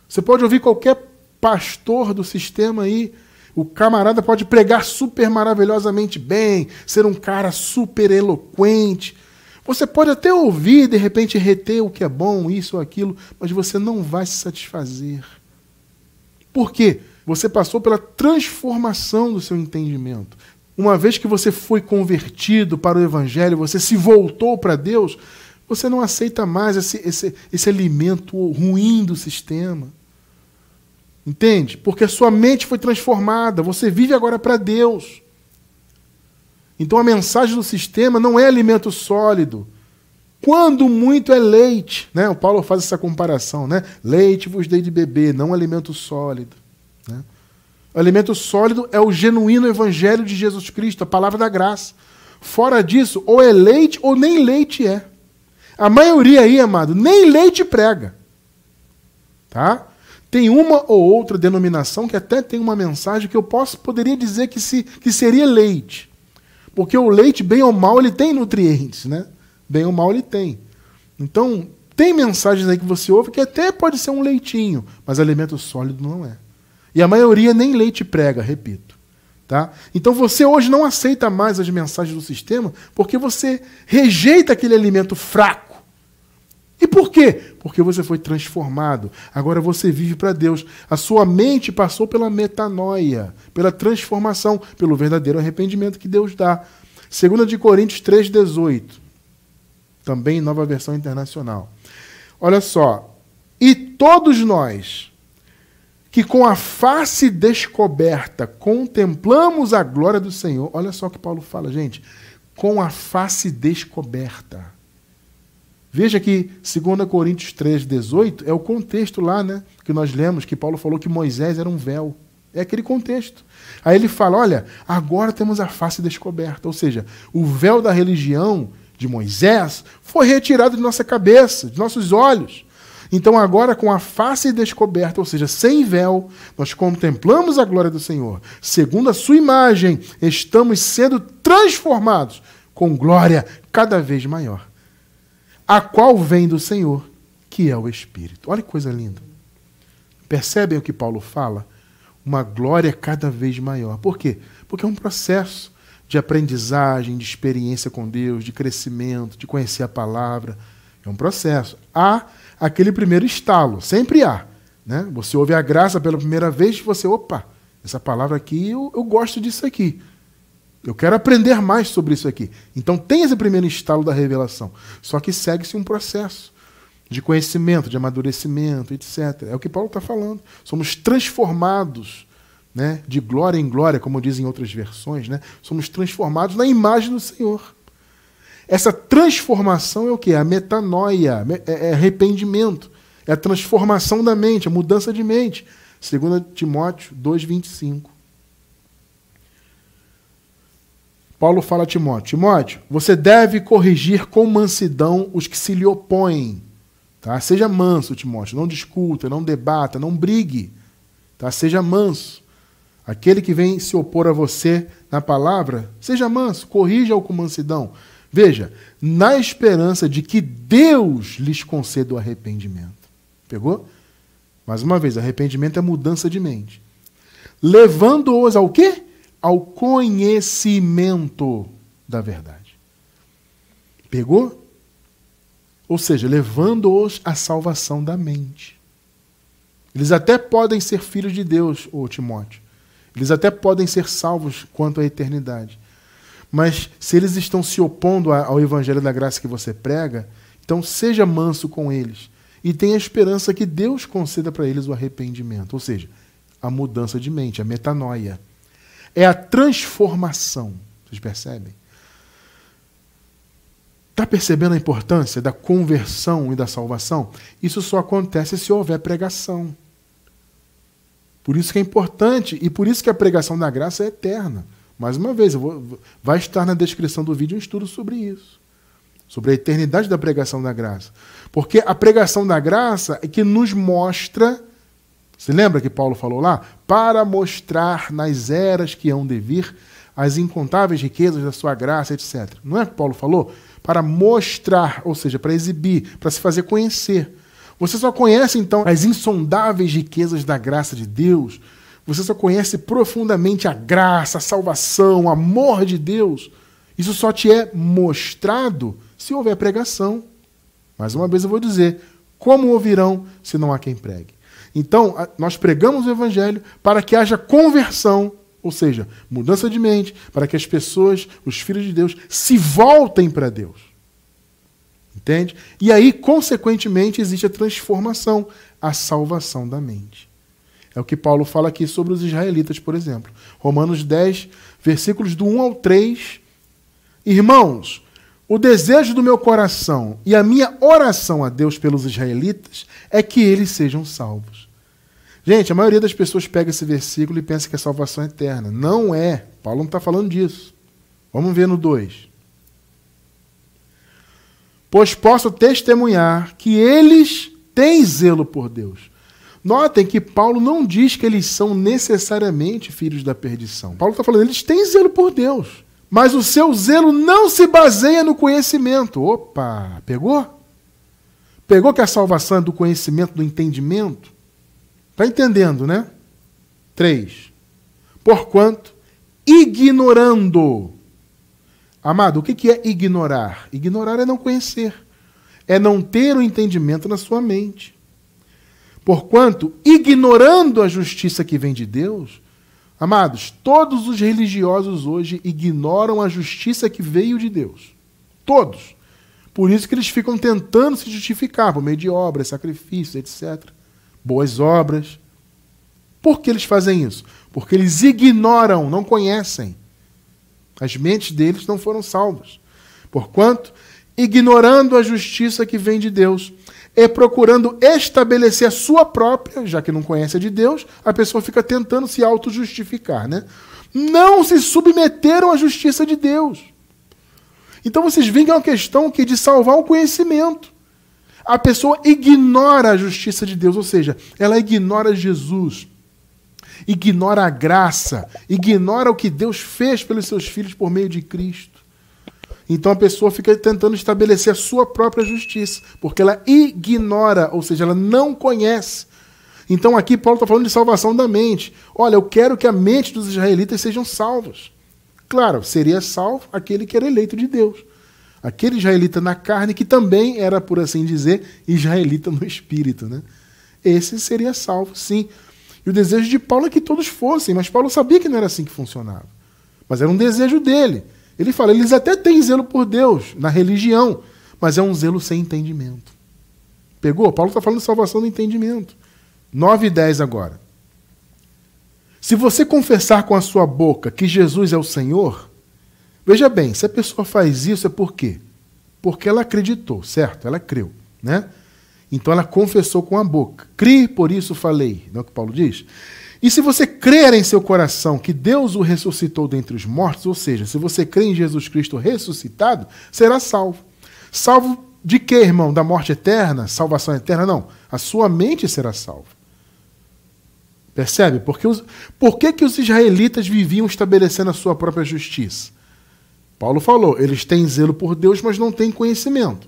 Você pode ouvir qualquer pastor do sistema aí. O camarada pode pregar super maravilhosamente bem, ser um cara super eloquente. Você pode até ouvir, de repente, reter o que é bom, isso ou aquilo, mas você não vai se satisfazer. Por quê? Você passou pela transformação do seu entendimento. Uma vez que você foi convertido para o Evangelho, você se voltou para Deus, você não aceita mais esse alimento ruim do sistema. Entende? Porque a sua mente foi transformada, você vive agora para Deus. Então a mensagem do sistema não é alimento sólido. Quando muito é leite, né? O Paulo faz essa comparação, né? Leite vos dei de beber, não alimento sólido. Né? O alimento sólido é o genuíno Evangelho de Jesus Cristo, a palavra da graça. Fora disso, ou é leite ou nem leite é. A maioria aí, amado, nem leite prega. Tá? Tem uma ou outra denominação que até tem uma mensagem que eu poderia dizer que seria leite. Porque o leite, bem ou mal, ele tem nutrientes, né? Bem ou mal ele tem. Então, tem mensagens aí que você ouve que até pode ser um leitinho, mas alimento sólido não é. E a maioria nem leite prega, repito. Tá? Então você hoje não aceita mais as mensagens do sistema porque você rejeita aquele alimento fraco. E por quê? Porque você foi transformado. Agora você vive para Deus. A sua mente passou pela metanoia, pela transformação, pelo verdadeiro arrependimento que Deus dá. 2 Coríntios 3,18. Também nova versão internacional. Olha só. E todos nós, que com a face descoberta contemplamos a glória do Senhor. Olha só o que Paulo fala, gente. Com a face descoberta. Veja que 2 Coríntios 3,18 é o contexto lá, né? Que nós lemos, que Paulo falou que Moisés era um véu. É aquele contexto. Aí ele fala, olha, agora temos a face descoberta. Ou seja, o véu da religião de Moisés foi retirado de nossa cabeça, de nossos olhos. Então agora com a face descoberta, ou seja, sem véu, nós contemplamos a glória do Senhor. Segundo a sua imagem, estamos sendo transformados com glória cada vez maior, a qual vem do Senhor, que é o Espírito. Olha que coisa linda. Percebem o que Paulo fala? Uma glória cada vez maior. Por quê? Porque é um processo de aprendizagem, de experiência com Deus, de crescimento, de conhecer a palavra. É um processo. Há aquele primeiro estalo, sempre há. Né? Você ouve a graça pela primeira vez e você, opa, essa palavra aqui, eu gosto disso aqui. Eu quero aprender mais sobre isso aqui. Então tem esse primeiro estalo da revelação. Só que segue-se um processo de conhecimento, de amadurecimento, etc. É o que Paulo está falando. Somos transformados, né, de glória em glória, como dizem em outras versões. Né? Somos transformados na imagem do Senhor. Essa transformação é o quê? A metanoia, é arrependimento. É a transformação da mente, a mudança de mente. 2 Timóteo 2,25. Paulo fala a Timóteo, Timóteo, você deve corrigir com mansidão os que se lhe opõem. Tá? Seja manso, Timóteo, não discuta, não debata, não brigue. Tá? Seja manso. Aquele que vem se opor a você na palavra, seja manso, corrija-o com mansidão. Veja, na esperança de que Deus lhes conceda o arrependimento. Pegou? Mais uma vez, arrependimento é mudança de mente. Levando-os ao quê? Ao conhecimento da verdade. Pegou? Ou seja, levando-os à salvação da mente. Eles até podem ser filhos de Deus, ô Timóteo. Eles até podem ser salvos quanto à eternidade. Mas se eles estão se opondo ao evangelho da graça que você prega, então seja manso com eles. E tenha a esperança que Deus conceda para eles o arrependimento. Ou seja, a mudança de mente, a metanoia. É a transformação. Vocês percebem? Está percebendo a importância da conversão e da salvação? Isso só acontece se houver pregação. Por isso que é importante e por isso que a pregação da graça é eterna. Mais uma vez, vai estar na descrição do vídeo um estudo sobre isso. Sobre a eternidade da pregação da graça. Porque a pregação da graça é que nos mostra... Você lembra que Paulo falou lá? Para mostrar nas eras que hão de vir as incontáveis riquezas da sua graça, etc. Não é que Paulo falou? Para mostrar, ou seja, para exibir, para se fazer conhecer. Você só conhece, então, as insondáveis riquezas da graça de Deus. Você só conhece profundamente a graça, a salvação, o amor de Deus. Isso só te é mostrado se houver pregação. Mais uma vez eu vou dizer, como ouvirão se não há quem pregue? Então, nós pregamos o Evangelho para que haja conversão, ou seja, mudança de mente, para que as pessoas, os filhos de Deus, se voltem para Deus. Entende? E aí, consequentemente, existe a transformação, a salvação da mente. É o que Paulo fala aqui sobre os israelitas, por exemplo. Romanos 10, versículos do 1 ao 3. Irmãos, o desejo do meu coração e a minha oração a Deus pelos israelitas é que eles sejam salvos. Gente, a maioria das pessoas pega esse versículo e pensa que a salvação é eterna. Não é. Paulo não está falando disso. Vamos ver no 2. Pois posso testemunhar que eles têm zelo por Deus. Notem que Paulo não diz que eles são necessariamente filhos da perdição. Paulo está falando, eles têm zelo por Deus. Mas o seu zelo não se baseia no conhecimento. Opa, pegou? Pegou que a salvação é do conhecimento, do entendimento? Está entendendo, né? 3. Porquanto, ignorando. Amado, o que é ignorar? Ignorar é não conhecer. É não ter o entendimento na sua mente. Porquanto, ignorando a justiça que vem de Deus, amados, todos os religiosos hoje ignoram a justiça que veio de Deus. Todos. Por isso que eles ficam tentando se justificar por meio de obras, sacrifícios, etc. Boas obras. Por que eles fazem isso? Porque eles ignoram, não conhecem. As mentes deles não foram salvas. Porquanto, ignorando a justiça que vem de Deus e procurando estabelecer a sua própria, já que não conhece a de Deus, a pessoa fica tentando se auto-justificar, né? Não se submeteram à justiça de Deus. Então vocês veem que é uma questão que de salvar o conhecimento. A pessoa ignora a justiça de Deus, ou seja, ela ignora Jesus, ignora a graça, ignora o que Deus fez pelos seus filhos por meio de Cristo. Então a pessoa fica tentando estabelecer a sua própria justiça, porque ela ignora, ou seja, ela não conhece. Então aqui Paulo está falando de salvação da mente. Olha, eu quero que a mente dos israelitas sejam salvos. Claro, seria salvo aquele que era eleito de Deus. Aquele israelita na carne que também era, por assim dizer, israelita no espírito, né? Esse seria salvo, sim. E o desejo de Paulo é que todos fossem, mas Paulo sabia que não era assim que funcionava. Mas era um desejo dele. Ele fala, eles até têm zelo por Deus, na religião, mas é um zelo sem entendimento. Pegou? Paulo está falando de salvação do entendimento. 9 e 10 agora. Se você confessar com a sua boca que Jesus é o Senhor, veja bem, se a pessoa faz isso é por quê? Porque ela acreditou, certo? Ela creu, né? Então ela confessou com a boca. Crie, por isso falei, não é o que Paulo diz? E se você crer em seu coração que Deus o ressuscitou dentre os mortos, ou seja, se você crê em Jesus Cristo ressuscitado, será salvo. Salvo de quê, irmão? Da morte eterna? Salvação eterna? Não. A sua mente será salva. Percebe? Por que os israelitas viviam estabelecendo a sua própria justiça? Paulo falou, eles têm zelo por Deus, mas não têm conhecimento.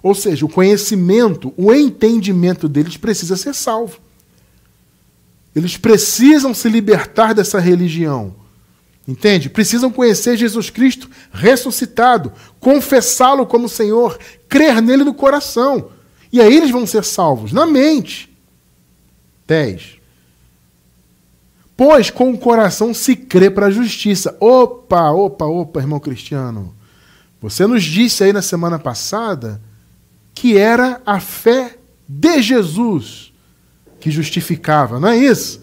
Ou seja, o conhecimento, o entendimento deles precisa ser salvo. Eles precisam se libertar dessa religião. Entende? Precisam conhecer Jesus Cristo ressuscitado, confessá-lo como Senhor, crer nele no coração. E aí eles vão ser salvos, na mente. 10. Pois com o coração se crê para a justiça. Opa, irmão Cristiano. Você nos disse aí na semana passada que era a fé de Jesus que justificava, não é isso?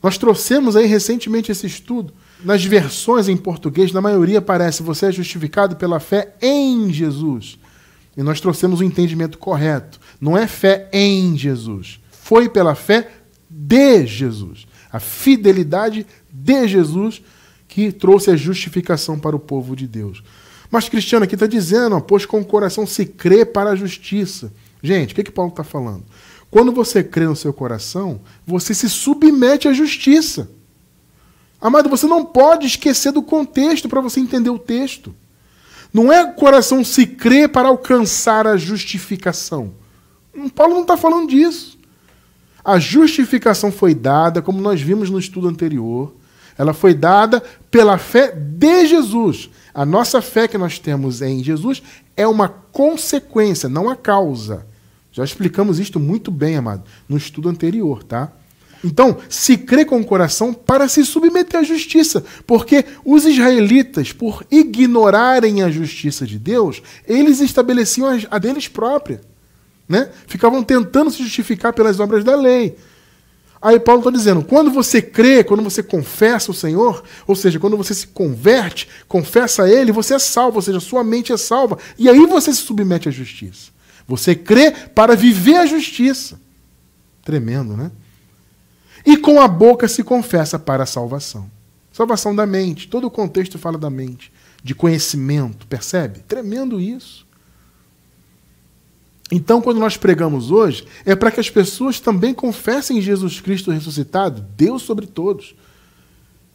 Nós trouxemos aí recentemente esse estudo. Nas versões em português, na maioria aparece você é justificado pela fé em Jesus. E nós trouxemos o entendimento correto. Não é fé em Jesus. Foi pela fé de Jesus. A fidelidade de Jesus que trouxe a justificação para o povo de Deus. Mas Cristiano aqui está dizendo, pois com o coração se crê para a justiça. Gente, o que Paulo está falando? Quando você crê no seu coração, você se submete à justiça. Amado, você não pode esquecer do contexto para você entender o texto. Não é o coração se crê para alcançar a justificação. Paulo não está falando disso. A justificação foi dada, como nós vimos no estudo anterior, ela foi dada pela fé de Jesus. A nossa fé que nós temos em Jesus é uma consequência, não a causa. Já explicamos isto muito bem, amado, no estudo anterior, tá? Então, se crê com o coração para se submeter à justiça, porque os israelitas, por ignorarem a justiça de Deus, eles estabeleciam a deles própria. Né? Ficavam tentando se justificar pelas obras da lei. Aí Paulo está dizendo, quando você crê, quando você confessa o Senhor, ou seja, quando você se converte, confessa a Ele, você é salvo, ou seja, sua mente é salva, e aí você se submete à justiça. Você crê para viver a justiça. Tremendo, né? E com a boca se confessa para a salvação. Salvação da mente, todo o contexto fala da mente, de conhecimento, percebe? Tremendo isso. Então, quando nós pregamos hoje, é para que as pessoas também confessem Jesus Cristo ressuscitado, Deus sobre todos.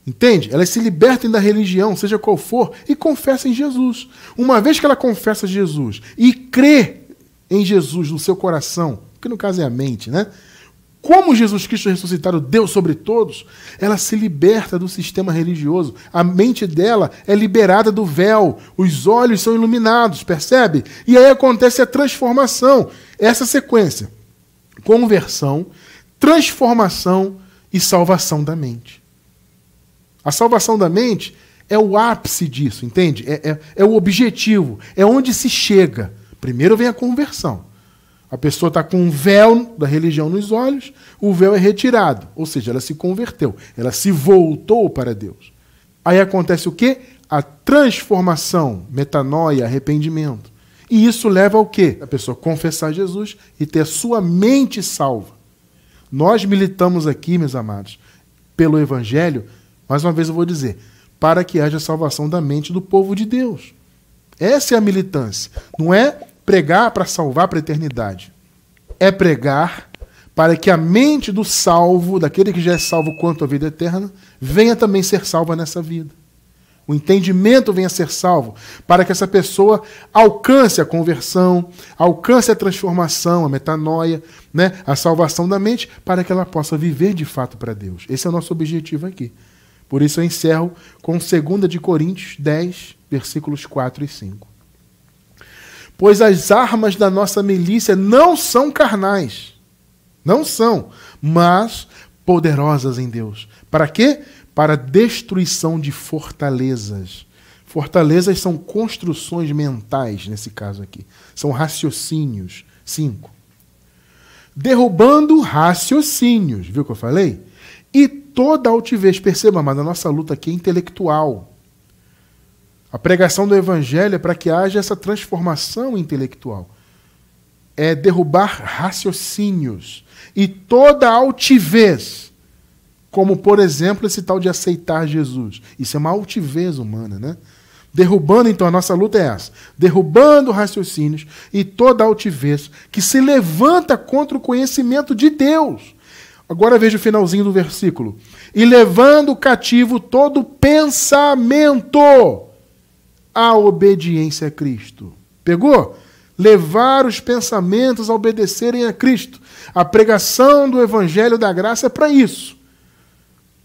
Entende? Elas se libertem da religião, seja qual for, e confessem Jesus. Uma vez que ela confessa Jesus e crê em Jesus no seu coração, que no caso é a mente, né? Como Jesus Cristo ressuscitado, Deus sobre todos, ela se liberta do sistema religioso. A mente dela é liberada do véu. Os olhos são iluminados, percebe? E aí acontece a transformação. Essa sequência. Conversão, transformação e salvação da mente. A salvação da mente é o ápice disso, entende? É o objetivo. É onde se chega. Primeiro vem a conversão. A pessoa está com um véu da religião nos olhos, o véu é retirado. Ou seja, ela se converteu, ela se voltou para Deus. Aí acontece o quê? A transformação, metanoia, arrependimento. E isso leva ao quê? A pessoa confessar Jesus e ter a sua mente salva. Nós militamos aqui, meus amados, pelo Evangelho, mais uma vez eu vou dizer, para que haja salvação da mente do povo de Deus. Essa é a militância. Não é pregar para salvar para a eternidade. É pregar para que a mente do salvo, daquele que já é salvo quanto à vida eterna, venha também ser salva nessa vida. O entendimento venha a ser salvo, para que essa pessoa alcance a conversão, alcance a transformação, a metanoia, né? A salvação da mente, para que ela possa viver de fato para Deus. Esse é o nosso objetivo aqui. Por isso eu encerro com 2 de Coríntios 10, versículos 4 e 5. Pois as armas da nossa milícia não são carnais, não são, mas poderosas em Deus. Para quê? Para a destruição de fortalezas. Fortalezas são construções mentais, nesse caso aqui. São raciocínios. 5. Derrubando raciocínios. Viu o que eu falei? E toda altivez. Perceba, mas a nossa luta aqui é intelectual. A pregação do Evangelho é para que haja essa transformação intelectual. É derrubar raciocínios. E toda altivez. Como, por exemplo, esse tal de aceitar Jesus. Isso é uma altivez humana, né? Derrubando, então, a nossa luta é essa. Derrubando raciocínios e toda altivez que se levanta contra o conhecimento de Deus. Agora veja o finalzinho do versículo. E levando cativo todo pensamento à obediência a Cristo. Pegou? Levar os pensamentos a obedecerem a Cristo. A pregação do Evangelho da Graça é para isso.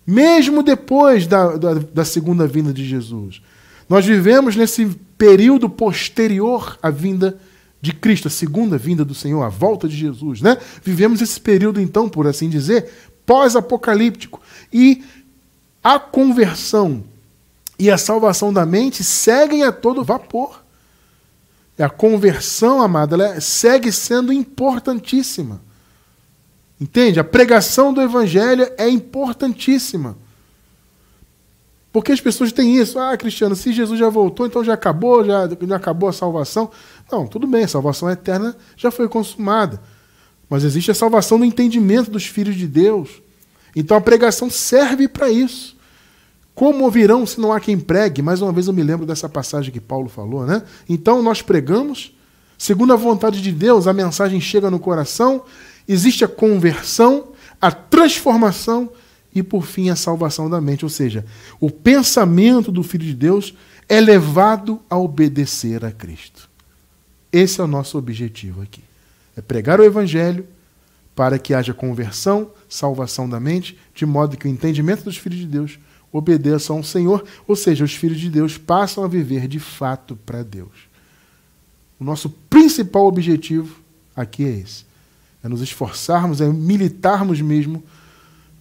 Mesmo depois da segunda vinda de Jesus. Nós vivemos nesse período posterior à vinda de Cristo, a segunda vinda do Senhor, a volta de Jesus, né? Vivemos esse período, então, por assim dizer, pós-apocalíptico. E a conversão e a salvação da mente seguem a todo vapor. A conversão, amada, ela segue sendo importantíssima. Entende? A pregação do Evangelho é importantíssima. Porque as pessoas têm isso. Ah, Cristiano, se Jesus já voltou, então já acabou a salvação. Não, tudo bem, a salvação eterna já foi consumada. Mas existe a salvação do entendimento dos filhos de Deus. Então a pregação serve para isso. Como ouvirão se não há quem pregue? Mais uma vez eu me lembro dessa passagem que Paulo falou, né? Então nós pregamos, segundo a vontade de Deus, a mensagem chega no coração, existe a conversão, a transformação e, por fim, a salvação da mente. Ou seja, o pensamento do Filho de Deus é levado a obedecer a Cristo. Esse é o nosso objetivo aqui. É pregar o Evangelho para que haja conversão, salvação da mente, de modo que o entendimento dos filhos de Deus obedeçam ao Senhor, ou seja, os filhos de Deus passam a viver de fato para Deus. O nosso principal objetivo aqui é esse. É nos esforçarmos, é militarmos mesmo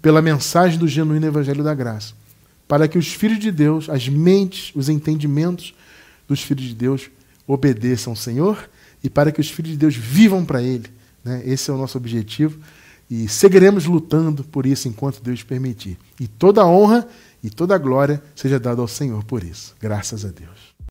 pela mensagem do genuíno Evangelho da Graça, para que os filhos de Deus, as mentes, os entendimentos dos filhos de Deus obedeçam ao Senhor e para que os filhos de Deus vivam para Ele. Né? Esse é o nosso objetivo e seguiremos lutando por isso enquanto Deus permitir. E toda a honra e toda a glória seja dada ao Senhor por isso. Graças a Deus.